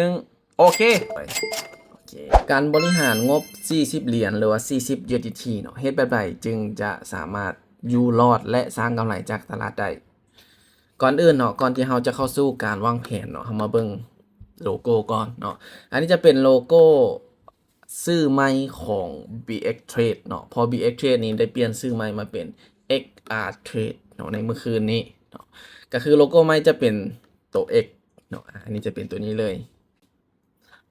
1โอเคการบริหารงบ40เหรียญหรือว่า40 USDT เนาะเฮ็ดแบบใดจึงจะสามารถอยู่รอดและสร้างกำไรจากตลาดได้ก่อนอื่นเนาะก่อนที่เราจะเข้าสู่การวางแผนเนาะเรามาเบิ่งโลโก้ก่อนเนาะอันนี้จะเป็นโลโก้ชื่อใหม่ของ BX Trade เนาะพอ BX Trade นี้ได้เปลี่ยนชื่อใหม่มาเป็น XR Trade เนาะในเมื่อคืนนี้เนาะก็คือโลโก้ใหม่จะเป็นตัว X เนาะอันนี้จะเป็นตัวนี้เลย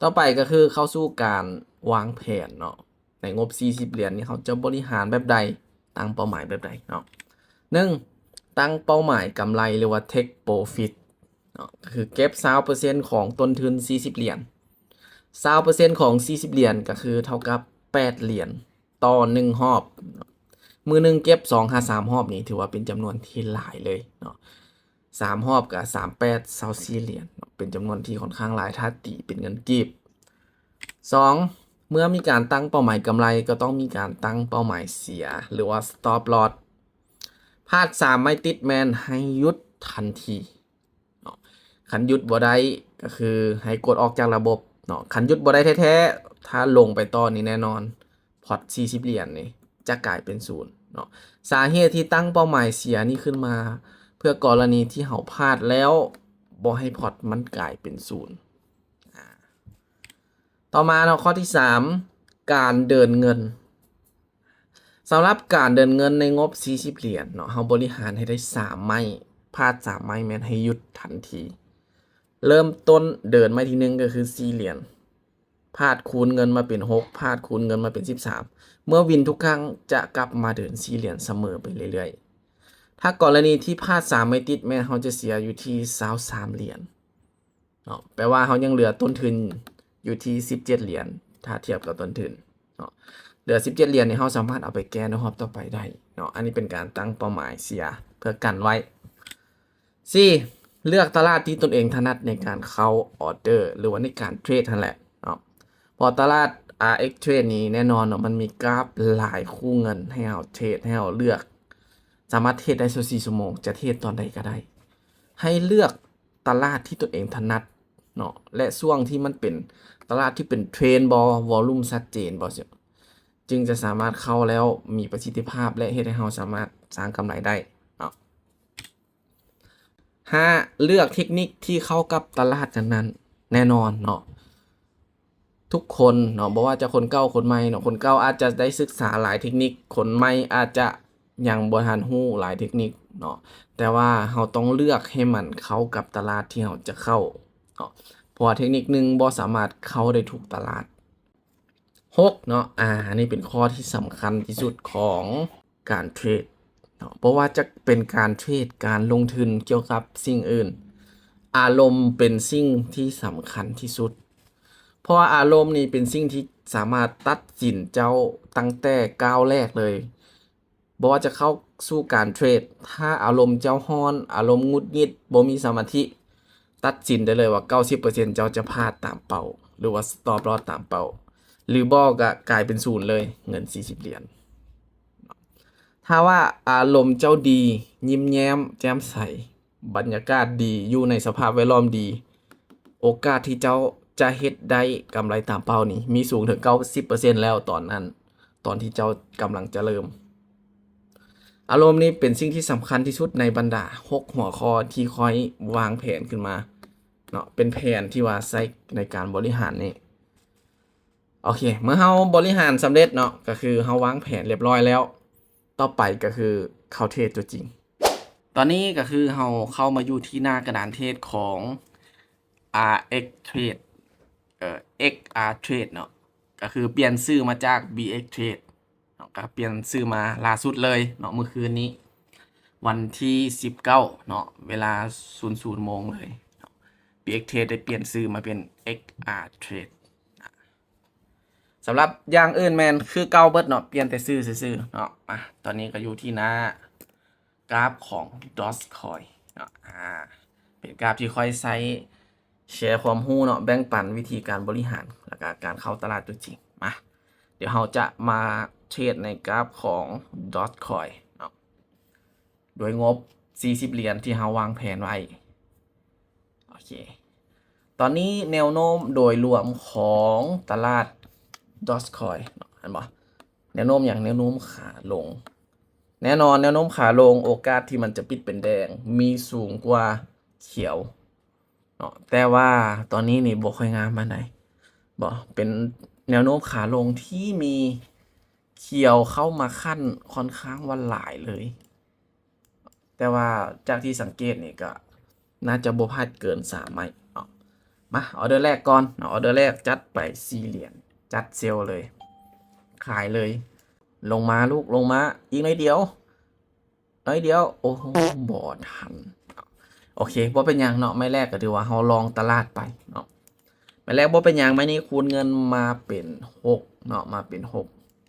ต่อไปก็คือเข้าสู่การวางแผนเนาะในงบ40เหรียญนี้เขาจะบริหารแบบใดตั้งเป้าหมายแบบใดเนาะ1ตั้งเป้าหมายกำไรเรียกว่า Take Profit เนาะก็คือเก็บ 20% ของต้นทุน40เหรียญ20% ของ40เหรียญก็คือเท่ากับ8เหรียญต่อ1รอบมือนึงเก็บ2 5 3รอบนี้ถือว่าเป็นจำนวนที่หลายเลยเนาะ3รอบกับ38 24เหรียญเป็นจำนวนที่ค่อนข้างหลายถ้าตีเป็นเงินกีบ2เมื่อมีการตั้งเป้าหมายกำไรก็ต้องมีการตั้งเป้าหมายเสียหรือว่า stop loss พลาด3ไม่ติดแมนให้หยุดทันทีคันหยุดบ่ได้ก็คือให้กดออกจากระบบเนาะคันหยุดบ่ได้แท้ๆถ้าลงไปต่อนี่แน่นอนพอร์ต40เหรียญนี่จะกลายเป็นศูนย์เนาะสาเหตุที่ตั้งเป้าหมายเสียนี่ขึ้นมาเพื่อกรณีที่เฮาพลาดแล้วบ่ให้พอร์ตมันกลายเป็นศูนย์ต่อมาเนาะข้อที่3การเดินเงินสำหรับการเดินเงินในงบ40เหรียญเนาะเฮาบริหารให้ได้3ไม้พลาด3ไม้แม่นให้หยุดทันทีเริ่มต้นเดินไม้ที่1ก็คือ4เหรียญพลาดคูณเงินมาเป็น6พลาดคูณเงินมาเป็น13เมื่อวินทุกครั้งจะกลับมาเดิน4เหรียญเสมอไปเรื่อยๆถ้ากรณีที่พลาด3ไม่ติดแม่นเฮาจะเสียอยู่ที่23เหรียญเนาะแปลว่าเฮายังเหลือต้นทุนอยู่ที่17เหรียญถ้าเทียบกับต้นทุนเนาะเหลือ17เหรียญนี่เฮาสามารถเอาไปแก้ในรอบต่อไปได้เนาะอันนี้เป็นการตั้งเป้าหมายเสียเพื่อกันไว้4เลือกตลาดที่ตนเองถนัดในการเข้าออเดอร์หรือว่าในการเทรดนั่นแหละเนาะพอตลาด RX Trade นี้แน่นอนเนาะมันมีกราฟหลายคู่เงินให้เราเทรดให้เราเลือกสามารถเทรดได้24ชั่วโมงจะเทรดตอนใดก็ได้ให้เลือกตลาดที่ตนเองถนัดเนาะและช่วงที่มันเป็นตลาดที่เป็นเทรนบอลวอลลุ่มชัดเจนบอจึงจะสามารถเข้าแล้วมีประสิทธิภาพและเฮ็ดให้เราสามารถสร้างกำไรได้เนาะ5เลือกเทคนิคที่เข้ากับตลาดนั้นๆแน่นอนเนาะทุกคนเนาะบอกว่าจะคนเก่าคนใหม่เนาะคนเก่าอาจจะได้ศึกษาหลายเทคนิคคนใหม่อาจจะยังบ่ทันรู้หลายเทคนิคเนาะแต่ว่าเราต้องเลือกให้มันเข้ากับตลาดที่เราจะเข้าเนาะเพราะว่าเทคนิคหนึ่งบ่สามารถเข้าได้ทุกตลาด6เนาะอันนี้เป็นข้อที่สำคัญที่สุดของการเทรดเนาะเพราะว่าจะเป็นการเทรดการลงทุนเกี่ยวกับสิ่งอื่นอารมณ์เป็นสิ่งที่สำคัญที่สุดเพราะว่าอารมณ์นี่เป็นสิ่งที่สามารถตัดสินเจ้าตั้งแต่ก้าวแรกเลยบ่ว่าจะเข้าสู่การเทรดถ้าอารมณ์เจ้าฮ้อนอารมณ์หงุดหงิดบ่มีสมาธิตัดสินได้เลยว่า 90% เจ้าจะพลาดตามเป้าหรือว่า stop loss ตามเป้าหรือบ่ก็กลายเป็นศูนย์เลยเงิน40เหรียญถ้าว่าอารมณ์เจ้าดียิ้มแย้มแจ่มใสบรรยากาศดีอยู่ในสภาพแวดล้อมดีโอกาสที่เจ้าจะเฮ็ดได้กำไรตามเป้านี่มีสูงถึง 90% แล้วตอนนั้นตอนที่เจ้ากำลังจะเริ่มอารมณ์นี้เป็นสิ่งที่สำคัญที่สุดในบรรดา6หัวข้อที่ค่อยวางแผนขึ้นมาเนาะเป็นแผนที่ว่าใช้ในการบริหารนี่โอเคเมื่อเฮาบริหารสำเร็จเนาะก็คือเฮาวางแผนเรียบร้อยแล้วต่อไปก็คือเข้าเทรดตัวจริงตอนนี้ก็คือเฮาเข้ามาอยู่ที่หน้ากระดานเทรดของ RX Trade XR Trade เนาะก็คือเปลี่ยนชื่อมาจาก BX Trade เนาะก็เปลี่ยนชื่อมาล่าสุดเลยเนาะเมื่อคืนนี้วันที่19เนาะเวลา00 โมงเลย BX Trade ได้เปลี่ยนชื่อมาเป็น XR Trade สำหรับอย่างอื่นแมนคือเก่าเบิดเนาะเปลี่ยนแต่ชื่อซื่อๆเนาะตอนนี้ก็อยู่ที่หน้ากราฟของ Dogecoin เนาะเป็นกราฟที่ค่อยใช้แชร์ความรู้เนาะแบ่งปันวิธีการบริหารและการเข้าตลาดตัวจริงมาเดี๋ยวเราจะมาเทรดในกราฟของ Dogecoin เนาะโดยงบ40เหรียญที่เราวางแผนไว้โอเคต ตอนนี้แนวโน้มโดยรวมของตลาด Dogecoin เห็นปะแนวโน้มอย่างแนวโน้มขาลง แน่นอนแนวโน้มขาลงโอกาสที่มันจะปิดเป็นแดงมีสูงกว่าเขียวเนาะแต่ว่าตอนนี้นี่บ่ค่อยงามปานใดบ่เป็นแนวโน้มขาลงที่มีเขียวเข้ามาขั้นค่อนข้างว่าหลายเลย แต่ว่าจากที่สังเกตนี่ก็น่าจะบ่พลาดเกิน3 ไม้เนาะมาออเดอร์แรกก่อนเนาะออเดอร์แรกจัดไป4 เหรียญจัดเซลเลย ขายเลย ลงมาลูกลงมาอีกหน่อยเดียวโอ้โหบ่ทันโอเคบ่เป็นหยังเนาะไม่แรกก็ถือว่าเราลองตลาดไปเนาะไม่แรกบ่เป็นหยังไม่นี้คูณเงินมาเป็น6เนาะมาเป็น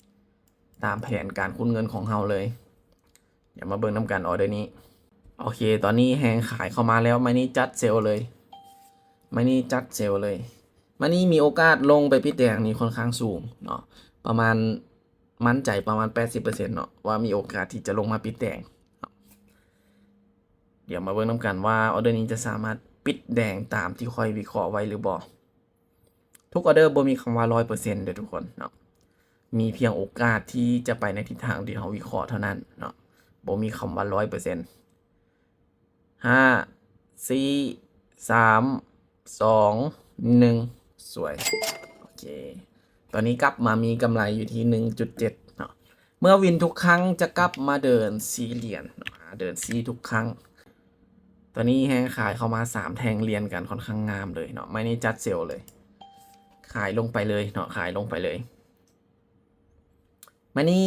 6ตามแผนการคูณเงินของเราเลยเดี๋ยวมาเบิ่งน้ำกันออเดอร์นี้โอเคตอนนี้แฮงขายเข้ามาแล้วไม่นี้จัดเซลเลยไม่นี้จัดเซลเลยไม่นี้มีโอกาสลงไปพี่แดงนี่ค่อนข้างสูงเนาะประมาณมั่นใจประมาณ 80% เนาะว่ามีโอกาสที่จะลงมาปิดแดงเดี๋ยวมาเบิ่งน้ำกันว่าออเดอร์นี้จะสามารถปิดแดงตามที่ค่อยวิเคราะห์ไว้หรือบ่ทุกออเดอร์บ่มีคำว่า 100% เด้อทุกคนเนาะมีเพียงโอกาสที่จะไปในทิศทางที่เราวิเคราะห์เท่านั้นเนาะบ่มีคำว่า 100% 5 4 3 2 1สวยโอเคตอนนี้กลับมามีกำไรอยู่ที่ 1.7 เนาะเมื่อวินทุกครั้งจะกลับมาเดิน4 เหรียญเดิน4ทุกครั้งตอนนี้แฮงขายเข้ามา3 แทงเรียนกันค่อนข้างงามเลยเนาะไม่นี่จัดเซลเลยขายลงไปเลยเนาะขายลงไปเลยไม่นี่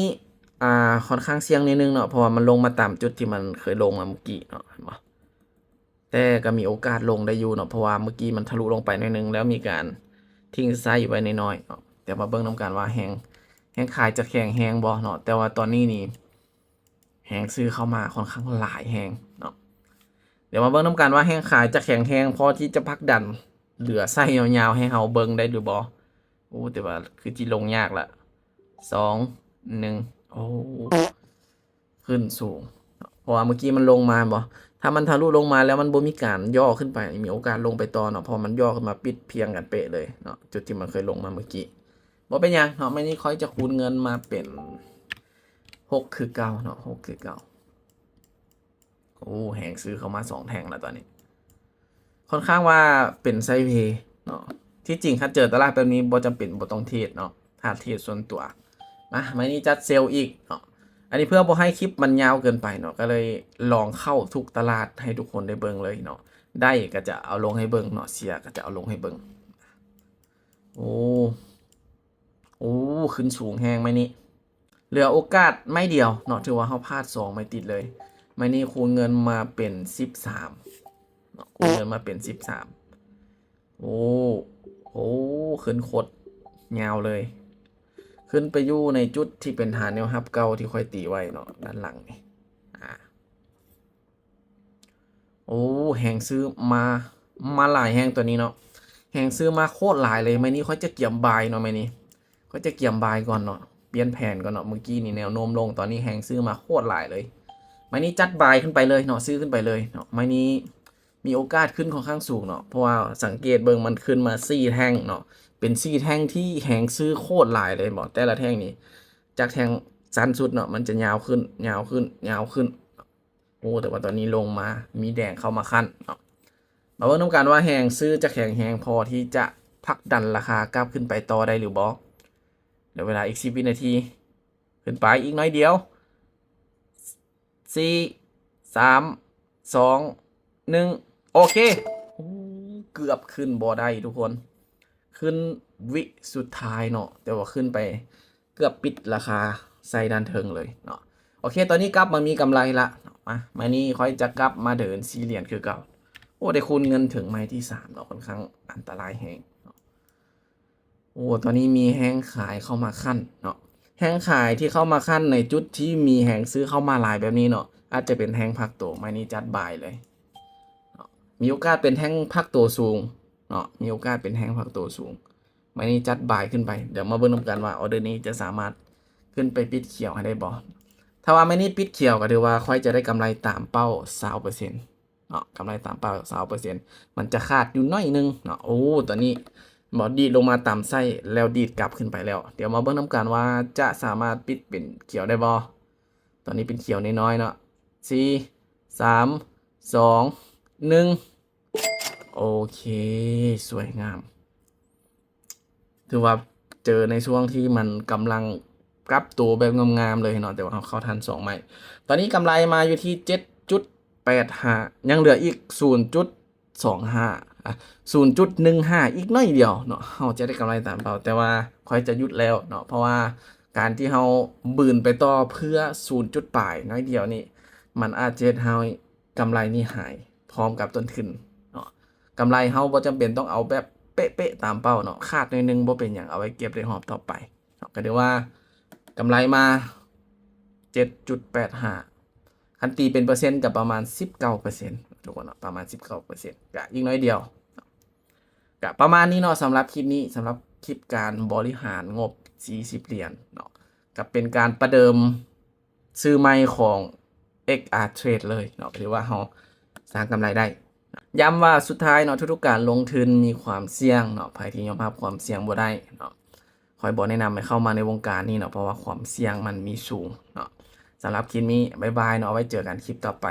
ค่อนข้างเสี่ยงนิดนึงเนาะเพราะว่ามันลงมาตามจุดที่มันเคยลงมาเมื่อกี้เนาะเห็นปะแต่ก็มีโอกาสลงได้อยู่เนาะเพราะว่าเมื่อกี้มันทะลุลงไปหน่อยนึงแล้วมีการทิ้งไซส์ไว้น้อยๆเนาะแต่มาเบิ่งน้ำกันว่าแฮงขายจะแข็งแฮงบ่เนาะแต่ว่าตอนนี้นี่แฮงซื้อเข้ามาค่อนข้างหลายแฮงเนาะเดี๋ยวมาเบิ่งน้ำกันว่าแฮงขายจะแข็งแฮงพอที่จะพักดันเหลือไส้ยาวๆให้เฮาเบิ่งได้หรือบ่โอ้แต่ว่าคือจิลงยากละ2 1โอ้ขึ้นสูงเพราะว่าเมื่อกี้มันลงมาบ่ถ้ามันทะลุลงมาแล้วมันบ่มีการย่อขึ้นไปมีโอกาสลงไปต่อเนาะพอมันย่อขึ้นมาปิดเพียงกันเป๊ะเลยเนาะจุดที่มันเคยลงมาเมื่อกี้บ่เป็นหยังเนาะไม่นี้ค่อยจะคูณเงินมาเป็น6คือเก่าเนาะ6คือเก่าโอ้แหงซื้อเข้ามา2 แทงแล้วตอนนี้ค่อนข้างว่าเป็นไซด์เวย์เนาะที่จริงถ้าเจอตลาดแบบนี้บ่จำเป็นบ่ต้องเทรดเนาะถ้าเทรดส่วนตัวมาไม่นี้จัดเซลล์อีกเนาะอันนี้เพื่อบ่ให้คลิปมันยาวเกินไปเนาะก็เลยลองเข้าทุกตลาดให้ทุกคนได้เบิ่งเลยเนาะได้ก็จะเอาลงให้เบิ่งเนาะเสียก็จะเอาลงให้เบิ่งโอ้ขึ้นสูงแฮงไหมนี่เหลือโอกาสไม่เดียวเนาะถือว่าเขาพลาด2 ไม่ติดเลยไม่นี่คูณเงินมาเป็น13เนาะคูณเงินมาเป็น13โอ้ขึ้นโคตรยาวเลยขึ้นไปอยู่ในจุดที่เป็นฐานแนวรับเก่าที่ค่อยตีไว้เนาะด้านหลังนี่โอ้แหงซื้อมาหลายแหงตัวนี้เนาะแหงซื้อมาโคตรหลายเลยไม่นี่ค่อยจะเกี่ยมบายเนาะไม่นี่ค่อยจะเกี่ยมบายก่อนเนาะเปลี่ยนแผนก่อนเนาะเมื่อกี้นี่แนวโน้มลงตอนนี้แหงซื้อมาโคตรหลายเลยไม่นี่จัดบายขึ้นไปเลยเนาะซื้อขึ้นไปเลยเนาะไม่นี่มีโอกาสขึ้นค่อนข้างสูงเนาะเพราะว่าสังเกตเบิ่งมันขึ้นมา4 แท่งเนาะเป็น4 แท่งที่แหงซื้อโคตรหลายเลยบอกแต่ละแท่งนี่จากแท่งสั้นสุดเนาะมันจะยาวขึ้นโอ้แต่ว่าตอนนี้ลงมามีแดงเข้ามาขั้นเนาะมาเบิ่งต้องการว่าแหงซื้อจะแข็งแหงพอที่จะผลักดันราคากลับขึ้นไปต่อได้หรือบ่เดี๋ยวเวลาอีก10 วินาทีขึ้นไปอีกน้อยเดียว4 3 2 1โอเคเกือบขึ้นบ่ได้ทุกคนขึ้นวิสุดท้ายเนาะแต่ว่าขึ้นไปเกือบปิดราคาไซดันเทิงเลยเนาะโอเคตอนนี้กลับมามีกำไรละมานี่ค่อยจะกลับมาเดิน4 เหรียญคือเก่าโอ้ได้คูณเงินถึงไม้ที่3เนาะค่อนข้างอันตรายแฮงโอ้ตอนนี้มีแฮงขายเข้ามาขั้นเนาะแฮงขายที่เข้ามาขั้นในจุดที่มีแฮงซื้อเข้ามาหลายแบบนี้เนาะอาจจะเป็นแฮงพักตัวไม้นี้จัดบายเลยมีโอกาสเป็นแฮงพักตัวสูงเนาะมีโอกาสเป็นแฮงพักตัวสูงไม้นี้จัดบายขึ้นไปเดี๋ยวมาเบิ่งกันว่าออเดอร์นี้จะสามารถขึ้นไปปิดเขียวให้ได้บ่ถ้าว่าไม่นี่ปิดเขียวก็ถือว่าค่อยจะได้กำไรตามเป้า 20% เนาะ นาะกำไรตามเป้า20%มันจะขาดอยู่น้อยนึงเนาะโอ้ตอนนี้บอดีดลงมาตามไส้แล้วดีดกลับขึ้นไปแล้วเดี๋ยวมาเบิ่งนำกันว่าจะสามารถปิดเป็นเขียวได้บ่ตอนนี้เป็นเขียวน้อยๆเนาะ4 3 2 1โอเคสวยงามถือว่าเจอในช่วงที่มันกำลังปรับตัวแบบงามๆเลยเนาะแต่ว่าเขาทัน2ใหม่ตอนนี้กำไรมาอยู่ที่ 7.85 ยังเหลืออีก 0.25 0.15 อีกน้อยเดียวเนาะเราจะได้กำไรตามเป้าแต่ว่าค่อยจะหยุดแล้วเนาะเพราะว่าการที่เราบืนไปต่อเพื่อ 0 จุดปลายน้อยเดียวนี่มันอาจจะเฮากำไรนี่หายพร้อมกับต้นทุนเนาะกำไรเฮาบ่จำเป็นต้องเอาแบบเป๊ะๆตามเป้าเนาะขาดหน่อยนึงบ่เป็นหยังเอาไว้เก็บในรอบต่อไปเนาะก็เรียกว่ากำไรมา 7.85 คันตีเป็นเปอร์เซ็นต์กับประมาณ 19%ทุกคนเนาะประมาณ 19%กะยิ่งน้อยเดียวกะประมาณนี้เนาะสำหรับคลิปนี้สำหรับคลิปการบริหารงบ40เหรียญเนาะกับเป็นการประเดิมซื้อใหม่ของ XR Trade เลยเนาะถือว่าเราสร้างกำไรได้ย้ำว่าสุดท้ายเนาะทุกๆการลงทุนมีความเสี่ยงเนาะใครที่ยอมรับความเสี่ยงบ่ได้เนาะคอยบอกแนะนำให้เข้ามาในวงการนี้เนาะเพราะว่าความเสี่ยงมันมีสูงเนาะสำหรับคลิปนี้บ๊ายบายเนาะไว้เจอกันคลิปต่อไป